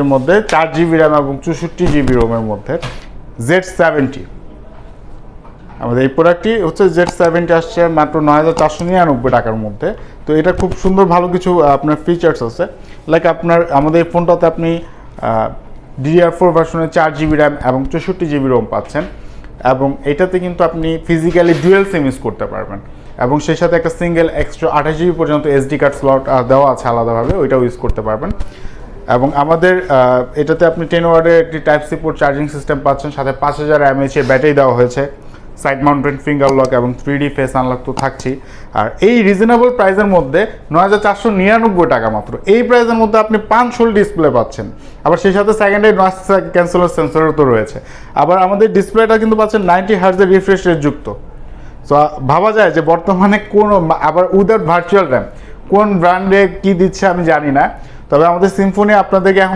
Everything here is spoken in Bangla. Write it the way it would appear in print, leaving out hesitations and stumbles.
এর মধ্যে 4GB র্যাম এবং 64GB রোমের মধ্যে Z70 আমাদের এই প্রোডাক্টটি হচ্ছে Z70 আসছে মাত্র 9499 টাকার মধ্যে। তো এটা খুব সুন্দর ভালো কিছু আপনার ফিচার্স আছে, লাইক আমাদের এই ফোনটাতে আপনি DDR4 ভার্সনের 4GB র্যাম এবং 64GB রোম পাচ্ছেন, এবং এটাতে কিন্তু আপনি ফিজিক্যালি ডুয়েল সিম ইউজ করতে পারবেন, এবং সেই সাথে একটা সিঙ্গেল এক্সট্রা 28GB পর্যন্ত SD কার্ড স্লট দেওয়া আছে আলাদাভাবে, ওইটাও ইউজ করতে পারবেন। এবং আমাদের এটাতে আপনি 10 ওয়াটের একটি type C port charging system পাচ্ছেন, সাথে 5000 mAh এর ব্যাটারি দেওয়া হয়েছে, সাইড মাউন্টেড ফিঙ্গার লক এবং 3D ফেস আনলক তো থাকছেই। আর এই রিজনেবল প্রাইসের মধ্যে 9499 টাকা মাত্র, এই প্রাইসের মধ্যে আপনি 5 হোল ডিসপ্লে পাচ্ছেন, আবার সেই সাথে সেকেন্ডারি নয়েজ ক্যান্সেলার সেন্সরও তো রয়েছে। আবার আমাদের ডিসপ্লেটা কিন্তু পাচ্ছেন 90 হার্টজের রিফ্রেশ রেট যুক্ত। সো ভাবা যায় যে বর্তমানে কোন, আবার উইদাউট ভার্চুয়াল র্যাম, কোন ব্র্যান্ডে কি দিচ্ছে আমি জানি না, তবে আমাদের সিম্ফনি আপনাদেরকে এখন